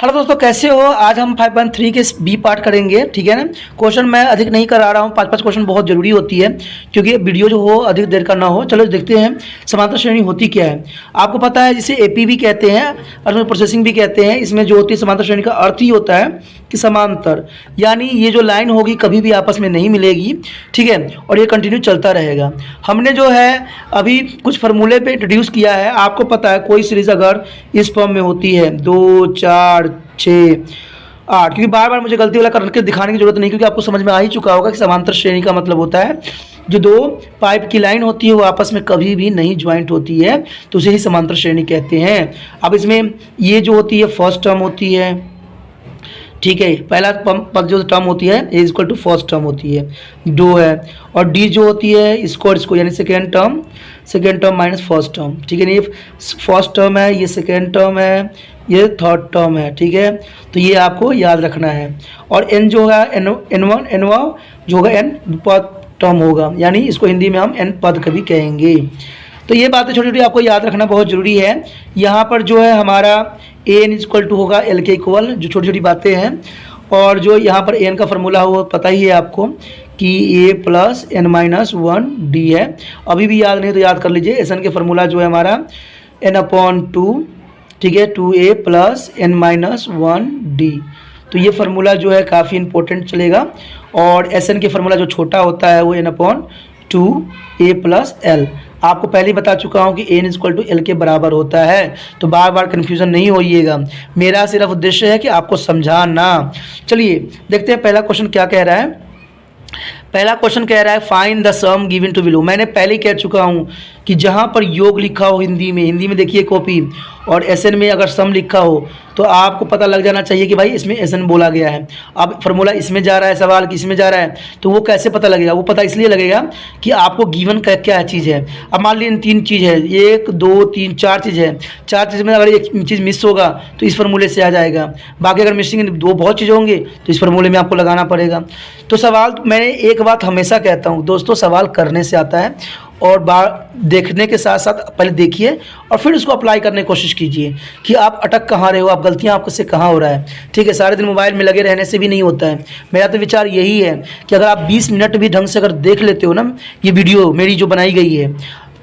Hello दोस्तों, कैसे हो। आज हम 5.3 के बी पार्ट करेंगे, ठीक है ना। क्वेश्चन मैं अधिक नहीं करा रहा हूँ, 5-5 क्वेश्चन बहुत जरूरी होती है क्योंकि वीडियो जो हो अधिक देर का ना हो। चलो देखते हैं समांतर श्रेणी होती क्या है। आपको पता है जिसे एपी भी कहते हैं और प्रोसेसिंग भी कहते हैं। इसमें जो होती है समांतर श्रेणी का अर्थ ही होता है कि समांतर, यानी ये जो लाइन होगी कभी भी आपस में नहीं मिलेगी, ठीक है, और ये कंटिन्यू चलता रहेगा। हमने जो है अभी कुछ फार्मूले पे इंट्रोड्यूस किया है। आपको पता है कोई सीरीज अगर इस फॉर्म में होती है 2, 4, 6, 8, क्योंकि बार बार मुझे गलती वाला करके दिखाने की जरूरत नहीं, क्योंकि आपको समझ में आ ही चुका होगा कि समांतर श्रेणी का मतलब होता है जो दो पाइप की लाइन होती है वो आपस में कभी भी नहीं ज्वाइंट होती है, तो उसे ही समांतर श्रेणी कहते हैं। अब इसमें ये जो होती है फर्स्ट टर्म होती है, ठीक है, पहला पद जो टर्म होती है ए इक्वल टू फर्स्ट टर्म होती है, दो है, और डी जो होती है इसको यानी second term minus first term, ठीक है। ये फर्स्ट टर्म है, ये सेकेंड टर्म है, ये थर्ड टर्म है, ठीक है। तो ये आपको याद रखना है। और एन जो होगा एन जो होगा एन पद टर्म होगा, यानी इसको हिंदी में हम एन पद कभी कहेंगे। तो ये बातें छोटी छोटी आपको याद रखना बहुत ज़रूरी है। यहाँ पर जो है हमारा ए एन इक्वल टू होगा एल के इक्वल, जो छोटी छोटी बातें हैं। और जो यहाँ पर एन का फार्मूला हो वो पता ही है आपको कि ए प्लस एन माइनस 1 डी है। अभी भी याद नहीं तो याद कर लीजिए। एस एन के फार्मूला जो है हमारा एन अपॉन 2, ठीक है, 2a plus N minus 1 D. तो ये फार्मूला जो है काफ़ी इंपॉर्टेंट चलेगा। और एस एन के फार्मूला जो छोटा होता है वो N upon 2a plus L. आपको पहले ही बता चुका हूँ कि एन इक्वल टू एल के बराबर होता है, तो बार बार कन्फ्यूज़न नहीं होइएगा। मेरा सिर्फ उद्देश्य है कि आपको समझाना। चलिए देखते हैं पहला क्वेश्चन क्या कह रहा है। पहला क्वेश्चन कह रहा है find the sum given to below. मैंने पहले ही कह चुका हूँ कि जहाँ पर योग लिखा हो हिंदी में देखिए कॉपी, और एसएन में अगर सम लिखा हो तो आपको पता लग जाना चाहिए कि भाई इसमें एसएन बोला गया है। अब फार्मूला इसमें जा रहा है, सवाल किस में जा रहा है, तो वो कैसे पता लगेगा? वो पता इसलिए लगेगा कि आपको गिवन का क्या चीज़ है। अब मान लीजिए 3 चीज़ है, 1, 2, 3, 4 चीज़ है। 4 चीज़ में अगर एक चीज़ मिस होगा तो इस फार्मूले से आ जाएगा। बाकी अगर मिसिंग दो बहुत चीज़ होंगी तो इस फार्मूले में आपको लगाना पड़ेगा। तो सवाल, मैंने एक बात हमेशा कहता हूँ दोस्तों, सवाल करने से आता है और देखने के साथ साथ पहले देखिए और फिर उसको अप्लाई करने की कोशिश कीजिए कि आप अटक कहाँ रहे हो, आप गलतियाँ आपको से कहाँ हो रहा है, ठीक है। सारे दिन मोबाइल में लगे रहने से भी नहीं होता है। मेरा तो विचार यही है कि अगर आप 20 मिनट भी ढंग से अगर देख लेते हो ना ये वीडियो मेरी जो बनाई गई है,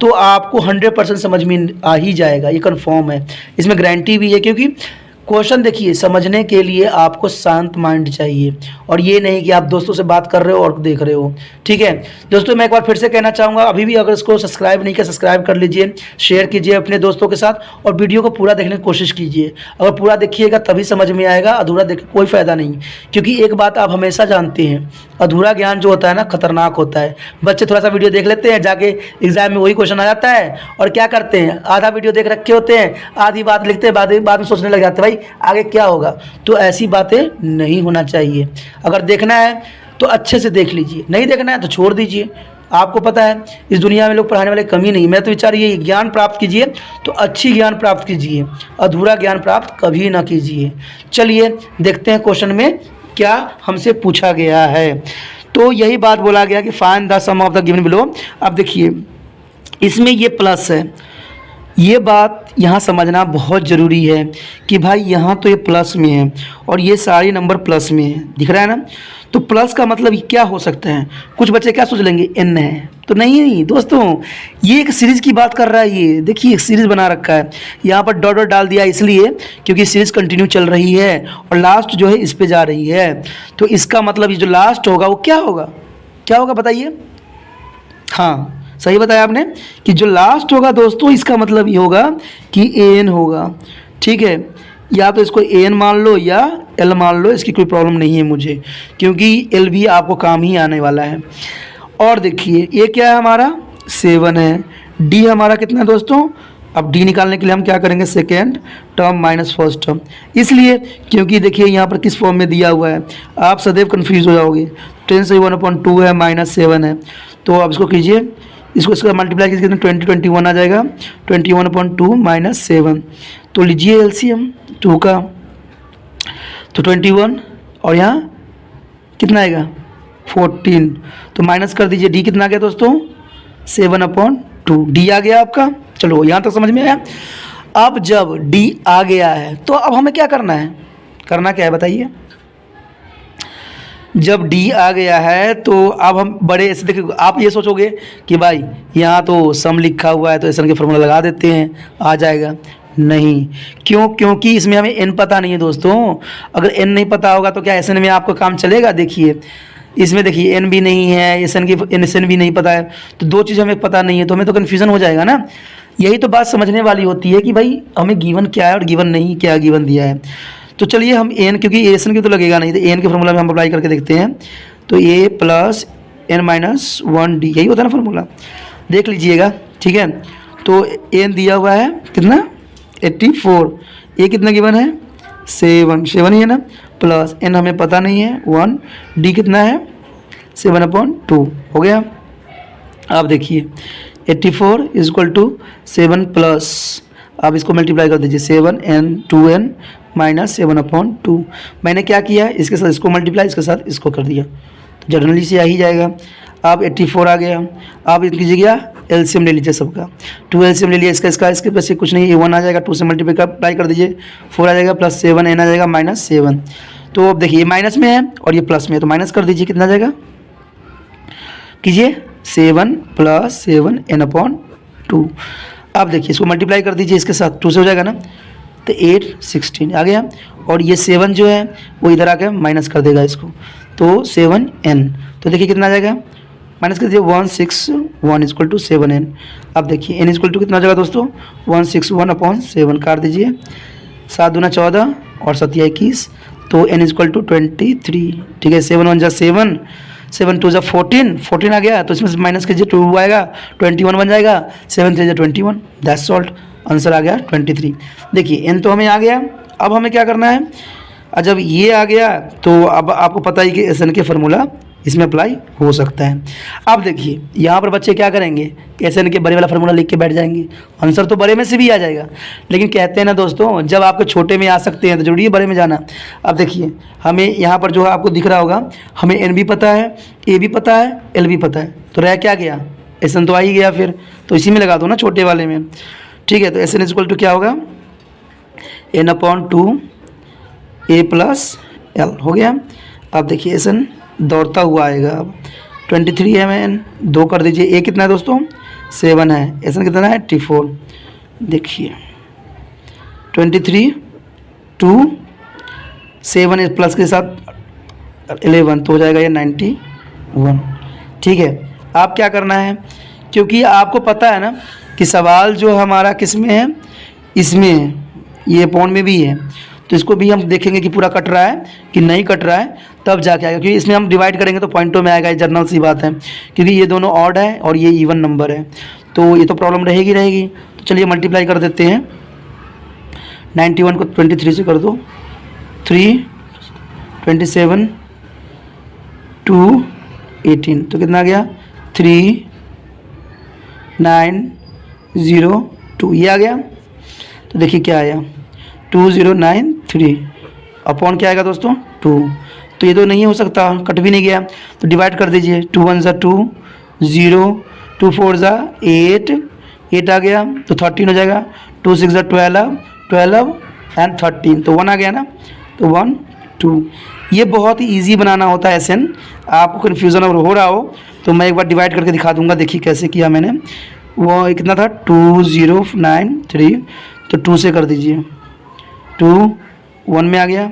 तो आपको 100% समझ में आ ही जाएगा, ये कन्फर्म है। इसमें गारंटी भी है, क्योंकि क्वेश्चन देखिए समझने के लिए आपको शांत माइंड चाहिए, और ये नहीं कि आप दोस्तों से बात कर रहे हो और देख रहे हो, ठीक है। दोस्तों मैं एक बार फिर से कहना चाहूँगा, अभी भी अगर इसको सब्सक्राइब नहीं किया सब्सक्राइब कर लीजिए, शेयर कीजिए अपने दोस्तों के साथ, और वीडियो को पूरा देखने की कोशिश कीजिए। अगर पूरा देखिएगा तभी समझ में आएगा, अधूरा देख कोई फ़ायदा नहीं। क्योंकि एक बात आप हमेशा जानते हैं, अधूरा ज्ञान जो होता है ना खतरनाक होता है। बच्चे थोड़ा सा वीडियो देख लेते हैं, जाके एग्जाम में वही क्वेश्चन आ जाता है, और क्या करते हैं आधा वीडियो देख रखे होते हैं, आधी बात लिखते हैं, बाद में सोचने लग जाते हैं भाई आगे क्या होगा। तो ऐसी बातें नहीं होना चाहिए। अगर देखना है तो अच्छे से देख लीजिए, नहीं देखना है तो छोड़ दीजिए। आपको पता है इस दुनिया में लोग पढ़ाने वाले कमी नहीं। मैं तो विचार ये ज्ञान प्राप्त कीजिए तो अच्छी ज्ञान प्राप्त कीजिए, अधूरा ज्ञान प्राप्त कभी ना कीजिए। चलिए देखते हैं क्वेश्चन में क्या हमसे पूछा गया है। तो यही बात बोला गया कि find the sum of the given below. अब देखिए इसमें ये प्लस है, ये बात यहाँ समझना बहुत ज़रूरी है कि भाई यहाँ तो ये प्लस में है और ये सारे नंबर प्लस में है, दिख रहा है ना। तो प्लस का मतलब क्या हो सकता है? कुछ बच्चे क्या सोच लेंगे एन है, तो नहीं दोस्तों, ये एक सीरीज़ की बात कर रहा है। ये देखिए एक सीरीज़ बना रखा है, यहाँ पर डॉट डॉट डाल दिया इसलिए क्योंकि सीरीज़ कंटिन्यू चल रही है और लास्ट जो है इस पे जा रही है। तो इसका मतलब ये जो लास्ट होगा वो क्या होगा, क्या होगा बताइए? हाँ सही बताया आपने कि जो लास्ट होगा दोस्तों इसका मतलब ये होगा कि एन होगा, ठीक है। या तो इसको एन मान लो या एल मान लो, इसकी कोई प्रॉब्लम नहीं है मुझे, क्योंकि एल भी आपको काम ही आने वाला है। और देखिए ये क्या है हमारा 7 है, डी हमारा कितना है दोस्तों? अब डी निकालने के लिए हम क्या करेंगे second term minus first term, इसलिए क्योंकि देखिए यहाँ पर किस फॉर्म में दिया हुआ है, आप सदैव कन्फ्यूज हो जाओगे। 10 से 1/2 है माइनस 7 है, तो अब इसको कीजिए, इसको इसका मल्टीप्लाई कीजिए 21 आ जाएगा, 21/2 माइनस 7। तो लीजिए एलसीएम 2 का, तो 21 और यहाँ कितना आएगा 14, तो माइनस कर दीजिए, डी कितना आ गया दोस्तों 7/2, डी आ गया आपका। चलो यहाँ तक समझ में आया। अब जब डी आ गया है तो अब हमें क्या करना है, करना क्या है बताइए। जब डी आ गया है तो अब हम बड़े ऐसे देखिए, आप ये सोचोगे कि भाई यहाँ तो सम लिखा हुआ है तो एस एन के फॉर्मूला लगा देते हैं आ जाएगा, नहीं। क्यों? क्योंकि इसमें हमें एन पता नहीं है दोस्तों। अगर एन नहीं पता होगा तो क्या एस एन में आपका काम चलेगा? देखिए इसमें देखिए एन भी नहीं है, एस एन भी नहीं पता है, तो दो चीज़ हमें पता नहीं है तो हमें तो कन्फ्यूज़न हो जाएगा ना। यही तो बात समझने वाली होती है कि भाई हमें गिवन क्या है और गिवन नहीं क्या गिवन दिया है। तो चलिए हम एन, क्योंकि एस एन की तो लगेगा नहीं, तो एन के फॉर्मूला में हम अप्लाई करके देखते हैं। तो ए प्लस एन माइनस 1 डी, यही होता है ना फॉर्मूला, देख लीजिएगा, ठीक है। तो एन दिया हुआ है कितना 84, ए कितना गिवन है 7 ही है ना, प्लस एन हमें पता नहीं है 1, डी कितना है 7/2 हो गया। आप देखिए 84 इज इक्वल टू 7 प्लस, आप इसको मल्टीप्लाई कर दीजिए 7n 2n माइनस 7/2। मैंने क्या किया, इसके साथ इसको मल्टीप्लाई, इसके साथ इसको कर दिया, तो जनरली से आ ही जाएगा। अब 84 आ गया, आप इनकी जगह एलसीएम ले लीजिए सबका, 2 एलसीएम ले लिया, इसका इसके पास कुछ नहीं, 1 आ जाएगा, 2 से मल्टीप्लाई कर दीजिए 4 आ जाएगा, प्लस 7n आ जाएगा माइनस 7। तो अब देखिए ये माइनस में है और ये प्लस में है, तो माइनस कर दीजिए, कितना आ जाएगा कीजिए 7 प्लस 7n/2। अब देखिए इसको मल्टीप्लाई कर दीजिए इसके साथ, 2 से हो जाएगा ना, तो 8 16 आ गया, और ये 7 जो है वो इधर आके माइनस कर देगा इसको, तो 7n, तो देखिए कितना आ जाएगा, माइनस कर दीजिए 161 इक्वल टू 7n। अब देखिए n इक्वल टू कितना आ जाएगा दोस्तों 161/7, काट दीजिए, 7 दूना 14 और 7 21, तो n इक्वल टू 23, ठीक है। 7 1 जा 7, 7 2 जा 14 आ गया, तो इसमें से माइनस कीजिए 2 आएगा 21 बन जाएगा, 7 3 जा 21, दैट्स सॉल्व, आंसर आ गया 23। देखिए n तो हमें आ गया, अब हमें क्या करना है, जब ये आ गया तो अब आपको पता ही कि एस एन के फार्मूला इसमें अप्लाई हो सकता है। अब देखिए यहाँ पर बच्चे क्या करेंगे, एस एन के बड़े वाला फार्मूला लिख के बैठ जाएंगे, आंसर तो बड़े में से भी आ जाएगा, लेकिन कहते हैं ना दोस्तों जब आपके छोटे में आ सकते हैं तो जरूरी है बड़े में जाना। अब देखिए हमें यहाँ पर जो है आपको दिख रहा होगा, हमें एन भी पता है, ए भी पता है, एल भी पता है, तो रह क्या गया, एस एन तो आ ही गया, फिर तो इसी में लगा दो ना छोटे वाले में, ठीक है। तो एस एन इक्वल टू क्या होगा n/2 ए प्लस एल हो गया। अब देखिए एस एन दौड़ता हुआ आएगा, अब 23 है, मैं 2 कर दीजिए, ए कितना है दोस्तों 7 है, एस एन कितना है 84, देखिए 23 2 7 प्लस के साथ 11, तो हो जाएगा ये 91, ठीक है। आप क्या करना है, क्योंकि आपको पता है ना कि सवाल जो हमारा किस में है, इसमें है, ये पॉन में भी है, तो इसको भी हम देखेंगे कि पूरा कट रहा है कि नहीं कट रहा है, तब जाके आएगा, क्योंकि इसमें हम डिवाइड करेंगे तो पॉइंटों में आएगा, ये जनरल सी बात है, क्योंकि ये दोनों ऑड है और ये इवन नंबर है, तो ये तो प्रॉब्लम रहेगी। तो चलिए मल्टीप्लाई कर देते हैं, 91 को 23 से कर दो, 3 27 2 18, तो कितना आ गया 3902, ये आ गया। तो देखिए क्या आया 2093 अपॉन क्या आएगा दोस्तों 2, तो ये तो नहीं हो सकता, कट भी नहीं गया, तो डिवाइड कर दीजिए, 2 1 ज़ा 2 0, 2 4 ज़ा 8 आ गया, तो 13 हो जाएगा, 2 6 ज़ा 12 एंड 13, तो 1 आ गया ना, तो 1 2। ये बहुत ही ईजी बनाना होता है एसएन, आपको कन्फ्यूज़न अगर हो रहा हो तो मैं एक बार डिवाइड करके दिखा दूंगा, देखिए कैसे किया मैंने। वो कितना था 2093, तो 2 से कर दीजिए, 2 1 में आ गया,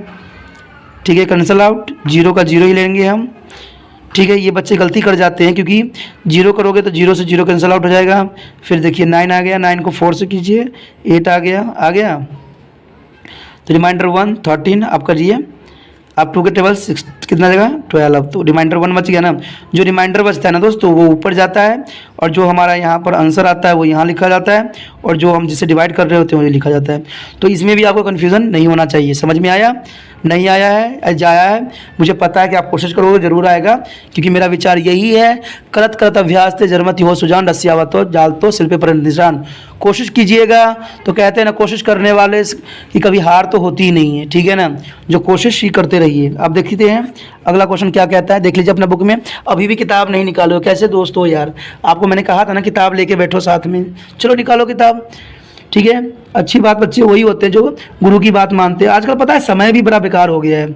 ठीक है, कैंसल आउट, 0 का 0 ही लेंगे हम, ठीक है। ये बच्चे गलती कर जाते हैं, क्योंकि 0 करोगे तो 0 से 0 कैंसल आउट हो जाएगा, फिर देखिए 9 आ गया, 9 को 4 से कीजिए, 8 आ गया, तो रिमाइंडर 1 13, आप करिए, आप 2 के टेबल 6 कितना देगा 12, तो रिमाइंडर 1 बच गया ना। जो रिमाइंडर बचता है ना दोस्तों वो ऊपर जाता है, और जो हमारा यहाँ पर आंसर आता है वो यहाँ लिखा जाता है, और जो हम जिसे डिवाइड कर रहे होते हैं वो लिखा जाता है। तो इसमें भी आपको कन्फ्यूज़न नहीं होना चाहिए। समझ में आया? नहीं आया है जाया है, मुझे पता है कि आप कोशिश करोगे जरूर आएगा, क्योंकि मेरा विचार यही है, करत करत अभ्यास ते जरमति हो सुजान, रस्सियावा तो जाल तो सिर पे पर निशान। कोशिश कीजिएगा, तो कहते हैं ना कोशिश करने वाले की कभी हार तो होती ही नहीं है, ठीक है ना, जो कोशिश ही करते रहिए। आप देखते हैं अगला क्वेश्चन क्या कहता है, देख लीजिए अपना बुक में। अभी भी किताब नहीं निकालो, कैसे दोस्त हो यार, आपको मैंने कहा था ना किताब लेके बैठो साथ में, चलो निकालो किताब। ठीक है। अच्छी बात, बच्चे वही होते हैं जो गुरु की बात मानते हैं। आजकल पता है समय भी बड़ा बेकार हो गया है,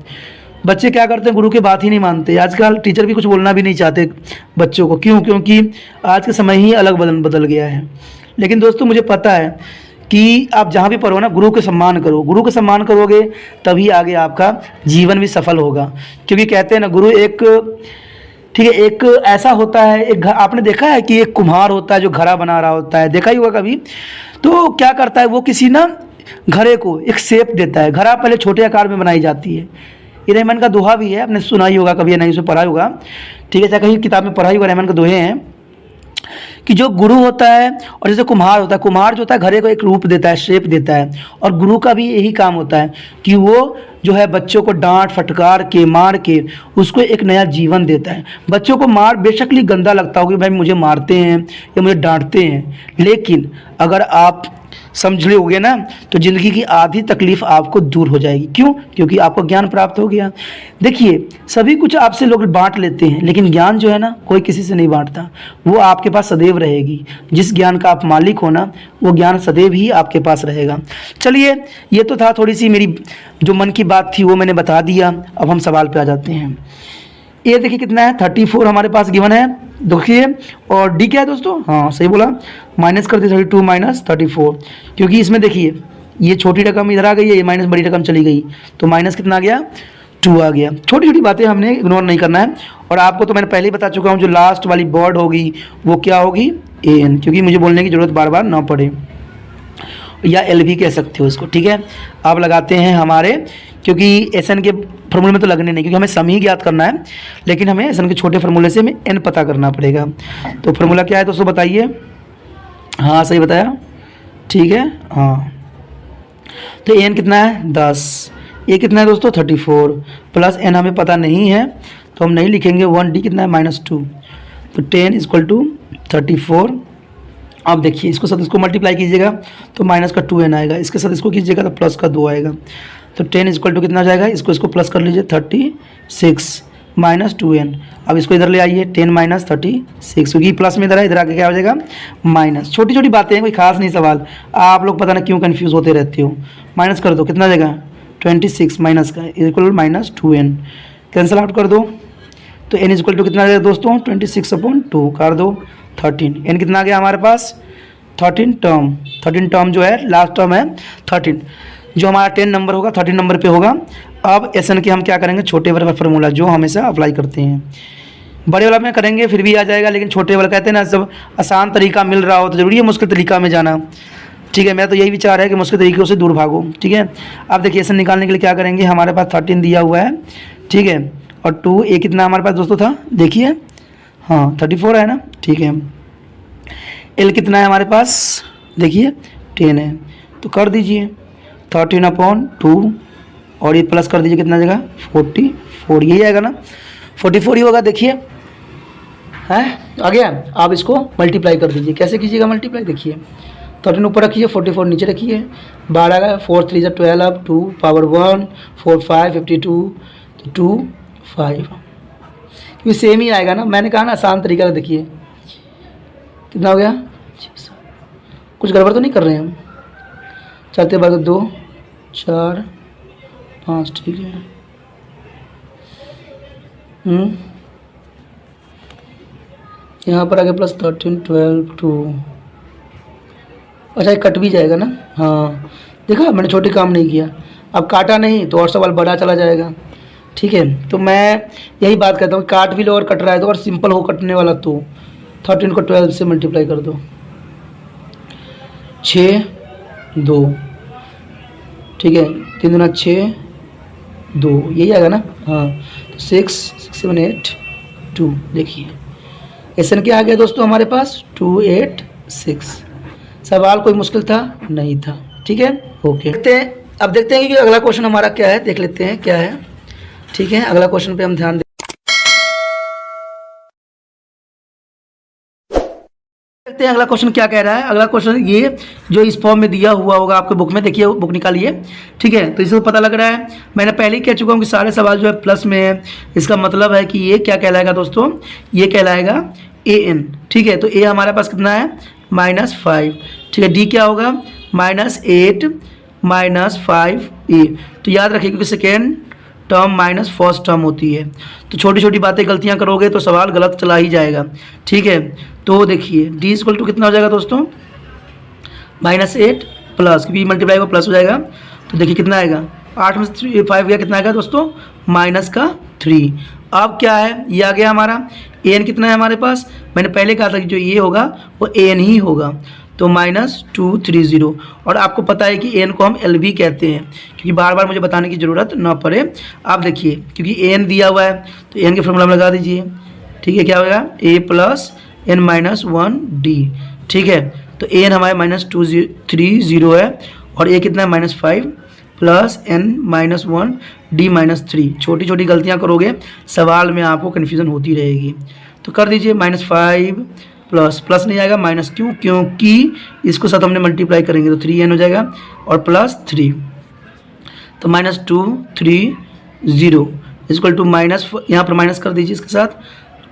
बच्चे क्या करते हैं, गुरु की बात ही नहीं मानते। आजकल टीचर भी कुछ बोलना भी नहीं चाहते बच्चों को, क्यों? क्योंकि आज का समय ही अलग बदल गया है। लेकिन दोस्तों मुझे पता है कि आप जहाँ भी पढ़ो ना, गुरु का सम्मान करो। गुरु का सम्मान करोगे तभी आगे आपका जीवन भी सफल होगा। क्योंकि कहते हैं ना, गुरु एक, ठीक है, एक ऐसा होता है, एक घर, आपने देखा है कि एक कुम्हार होता है जो घड़ा बना रहा होता है, देखा ही होगा कभी। तो क्या करता है वो, किसी ना घड़े को एक शेप देता है। घड़ा पहले छोटे आकार में बनाई जाती है। ये रहमान का दोहा भी है, आपने सुना ही होगा कभी या नहीं, उसे पढ़ा होगा, ठीक है, चाहे कहीं किताब में पढ़ा ही होगा। रहमान के दोहे हैं कि जो गुरु होता है और जैसे कुम्हार होता है, कुम्हार जो होता है घड़े को एक रूप देता है, शेप देता है। और गुरु का भी यही काम होता है कि वो जो है बच्चों को डांट फटकार के, मार के उसको एक नया जीवन देता है। बच्चों को मार बेशक गंदा लगता हो कि भाई मुझे मारते हैं या मुझे डांटते हैं, लेकिन अगर आप समझ लोगे ना तो ज़िंदगी की आधी तकलीफ आपको दूर हो जाएगी। क्यों? क्योंकि आपको ज्ञान प्राप्त हो गया। देखिए, सभी कुछ आपसे लोग बांट लेते हैं, लेकिन ज्ञान जो है ना, कोई किसी से नहीं बांटता। वो आपके पास सदैव रहेगी। जिस ज्ञान का आप मालिक हो ना, वो ज्ञान सदैव ही आपके पास रहेगा। चलिए, ये तो था थोड़ी सी मेरी जो मन की बात थी, वो मैंने बता दिया। अब हम सवाल पे आ जाते हैं। ये देखिए कितना है, 34 हमारे पास गिवन है, देखिए। और डी क्या है दोस्तों? हाँ सही बोला, माइनस कर दिए 32 माइनस 34, क्योंकि इसमें देखिए ये छोटी रकम इधर आ गई है, ये माइनस बड़ी रकम चली गई, तो माइनस कितना आ गया? 2 आ गया। छोटी छोटी बातें हमने इग्नोर नहीं करना है। और आपको तो मैंने पहले ही बता चुका हूँ, जो लास्ट वाली वर्ड होगी वो क्या होगी? AN, क्योंकि मुझे बोलने की ज़रूरत बार बार ना पड़े, या L भी कह सकते हो इसको, ठीक है। आप लगाते हैं हमारे, क्योंकि SN के फार्मूले में तो लगने नहीं, क्योंकि हमें सम ही ज्ञात करना है, लेकिन हमें SN के छोटे फार्मूले से हमें N पता करना पड़ेगा। तो फार्मूला क्या है दोस्तों बताइए? हाँ सही बताया, ठीक है। हाँ, तो AN कितना है? 10। ये कितना है दोस्तों? 34 प्लस N हमें पता नहीं है तो हम नहीं लिखेंगे। 1D कितना है? -2। तो 10 = 34। अब देखिए इसको साथ इसको मल्टीप्लाई कीजिएगा तो माइनस का 2n आएगा, इसके साथ इसको कीजिएगा तो प्लस का 2 आएगा। तो 10 = कितना जाएगा? इसको प्लस कर लीजिए, 36 माइनस 2n। अब इसको इधर ले आइए, 10 माइनस 36, क्योंकि प्लस में इधर है, इधर आके क्या हो जाएगा? माइनस। छोटी छोटी बातें हैं, कोई खास नहीं सवाल। आप लोग पता ना क्यों कंफ्यूज होते रहते हो। माइनस कर दो, कितना जाएगा? 26 माइनस का इक्वल -2n, कैंसिल आउट कर दो। तो n = कितना आ जाएगा दोस्तों? 26/2 कर दो 13। n कितना आ गया हमारे पास? 13 टर्म जो है, लास्ट टर्म है 13, जो हमारा 10 नंबर होगा 13 नंबर पे होगा। अब SN के हम क्या करेंगे? छोटे वाला फार्मूला जो हमेशा अप्लाई करते हैं, बड़े वाला में करेंगे फिर भी आ जाएगा, लेकिन छोटे वाला कहते हैं ना, सब आसान तरीका मिल रहा हो तो ज़रूरी है मुश्किल तरीका में जाना, ठीक है। मेरा तो यही विचार है कि मुश्किल तरीक़ों से दूर भागो, ठीक है। अब देखिए SN निकालने के लिए क्या करेंगे? हमारे पास 13 दिया हुआ है, ठीक है, और 2 a कितना हमारे पास दोस्तों था? देखिए, हाँ 34 है ना, ठीक है। L कितना है हमारे पास? देखिए 10 है, तो कर दीजिए 13/2 और ये प्लस कर दीजिए, कितना जगह? 44, यही आएगा ना, 44 ही होगा। देखिए है आ गया। आप इसको मल्टीप्लाई कर दीजिए। कैसे कीजिएगा मल्टीप्लाई? देखिए 13 ऊपर रखिए, 44 नीचे रखिए, 12 का 4 3 = 12, 2 पावर 1 4 5 52, तो 2 5, ये सेम ही आएगा ना। मैंने कहा ना आसान तरीका। देखिए कितना हो गया? कुछ गड़बड़ तो नहीं कर रहे हैं हम? चलते बार 2 4 5, ठीक है। यहाँ पर आगे प्लस 13 12 2, अच्छा ये कट भी जाएगा ना। हाँ देखा, मैंने छोटे काम नहीं किया। अब काटा नहीं तो और सवाल बड़ा चला जाएगा, ठीक है। तो मैं यही बात कहता हूँ, काट भी लो और कट रहा है तो, और सिंपल हो कटने वाला तो 13 को 12 से मल्टीप्लाई कर दो, 6 2, ठीक है, 3 दूना 6 2, यही आएगा ना। हाँ तो 6 7 8 2। देखिए SN क्या आ गया दोस्तों हमारे पास? 286। सवाल कोई मुश्किल था? नहीं था, ठीक है, ओके। अब देखते हैं कि अगला क्वेश्चन हमारा क्या है, देख लेते हैं क्या है, ठीक है। अगला क्वेश्चन पे हम ध्यान देखते हैं अगला क्वेश्चन क्या कह रहा है। अगला क्वेश्चन ये जो इस फॉर्म में दिया हुआ होगा आपके बुक में, देखिए बुक निकालिए, ठीक है। तो इससे पता लग रहा है, मैंने पहले ही कह चुका हूँ कि सारे सवाल जो है प्लस में है। इसका मतलब है कि ये क्या कहलाएगा दोस्तों? ये कहलाएगा AN, ठीक है। तो A हमारे पास कितना है? -5, ठीक है। D क्या होगा? -8 -5a। तो याद रखिए क्योंकि second term minus first term होती है, तो छोटी छोटी बातें गलतियां करोगे तो सवाल गलत चला ही जाएगा। ठीक है, तो देखिए d इक्वल टू कितना हो जाएगा दोस्तों, -8 प्लस, क्योंकि मल्टीप्लाई को प्लस हो जाएगा, तो देखिए कितना आएगा, 8 में से 5 गया, कितना आएगा दोस्तों, -3। अब क्या है, ये आ गया हमारा an कितना है हमारे पास, मैंने पहले कहा था कि जो ये होगा वो an ही होगा, तो -230। और आपको पता है कि an को हम LV कहते हैं, क्योंकि बार बार मुझे बताने की ज़रूरत ना पड़े। आप देखिए क्योंकि an दिया हुआ है तो an के फॉर्मूला में लगा दीजिए। ठीक है, क्या होगा, a plus n minus 1d। ठीक है, तो an हमारे -230 है और a कितना है, -5 प्लस n माइनस 1 d -3। छोटी छोटी गलतियाँ करोगे सवाल में आपको कन्फ्यूज़न होती रहेगी। तो कर दीजिए -5 प्लस नहीं आएगा, माइनस क्यों, क्योंकि इसको साथ हमने मल्टीप्लाई करेंगे तो 3n हो जाएगा और +3, तो -230 इक्वल टू माइनस, यहाँ पर माइनस कर दीजिए इसके साथ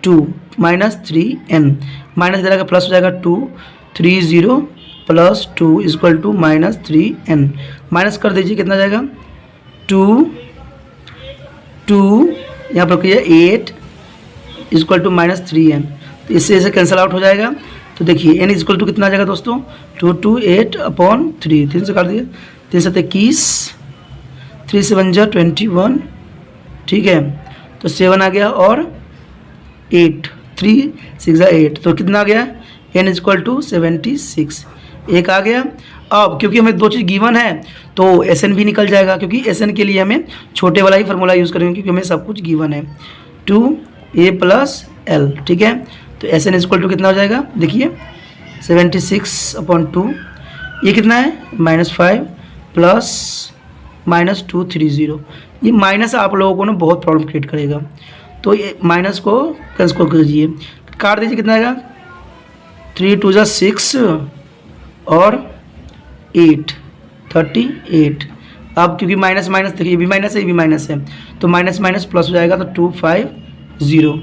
2 -3n, माइनस इधर आएगा प्लस हो जाएगा 230 plus 2 equal to -3n, minus कर दीजिए कितना जाएगा 2 यहाँ पर किया 8 इक्वल टू -3n, तो इससे ऐसे कैंसिल आउट हो जाएगा। तो देखिए n इक्वल टू कितना आ जाएगा दोस्तों, 228/3, 3 से काट दिया, 3 से 21, 3 से 1 जा 21। ठीक है, तो 7 आ गया और 8, 3 6 जा 8, तो कितना आ गया, n इक्वल टू 76, एक आ गया। अब क्योंकि हमें दो चीज़ गिवन है तो SN भी निकल जाएगा, क्योंकि SN के लिए हमें छोटे वाला ही फार्मूला यूज़ करेंगे, क्योंकि हमें सब कुछ गिवन है, 2a + l। ठीक है, तो SN इक्वल टू कितना हो जाएगा, देखिए 76/2, ये कितना है, -5 प्लस -230। ये माइनस आप लोगों को ना बहुत प्रॉब्लम क्रिएट करेगा, तो ये माइनस को कैंसिल कर दीजिए, काट दीजिए, कितना आएगा, 3 2 जा 6 और 8 38। अब क्योंकि माइनस माइनस देखिए, ये भी माइनस है, ये भी माइनस है, तो माइनस माइनस प्लस हो जाएगा, तो 250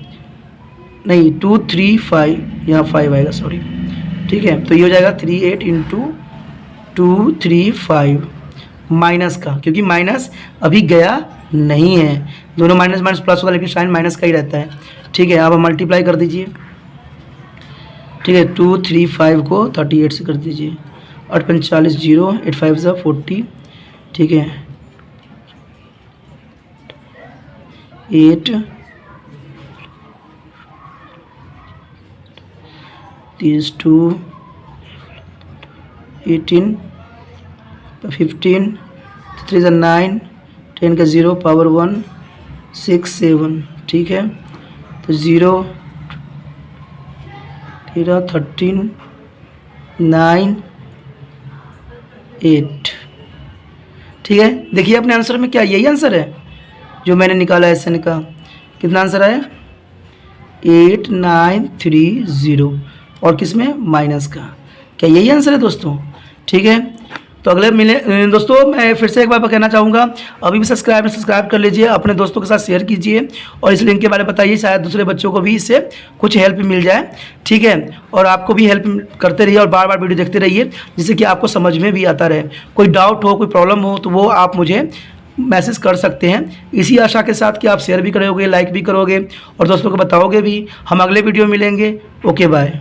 नहीं 235, यहाँ 5 आएगा, सॉरी। ठीक है, तो ये हो जाएगा 38 × 235 माइनस का, क्योंकि माइनस अभी गया नहीं है, दोनों माइनस माइनस प्लस होगा, लेकिन साइन माइनस का ही रहता है। ठीक है, अब हम मल्टीप्लाई कर दीजिए। ठीक है, 235 को 38 से कर दीजिए, 8 × 45 0, 8 5 = 40। ठीक है, 8 3 2 18 15 3 = 9, 10 का 0 पावर 1 6 7। ठीक है, तो 0 13 13 9 8। ठीक है, देखिए अपने आंसर में क्या यही आंसर है जो मैंने निकाला है SN का, कितना आंसर आया, 8930, और किस में, माइनस का, क्या यही आंसर है दोस्तों। ठीक है, तो अगले मिले दोस्तों, मैं फिर से एक बार कहना चाहूँगा, अभी भी सब्सक्राइब कर लीजिए, अपने दोस्तों के साथ शेयर कीजिए और इस लिंक के बारे में बताइए, शायद दूसरे बच्चों को भी इससे कुछ हेल्प मिल जाए। ठीक है, और आपको भी हेल्प करते रहिए और बार बार वीडियो देखते रहिए, जिससे कि आपको समझ में भी आता रहे। कोई डाउट हो, कोई प्रॉब्लम हो, तो वो आप मुझे मैसेज कर सकते हैं, इसी आशा के साथ कि आप शेयर भी करोगे, लाइक भी करोगे और दोस्तों को बताओगे भी। हम अगले वीडियो में मिलेंगे। Okay, bye.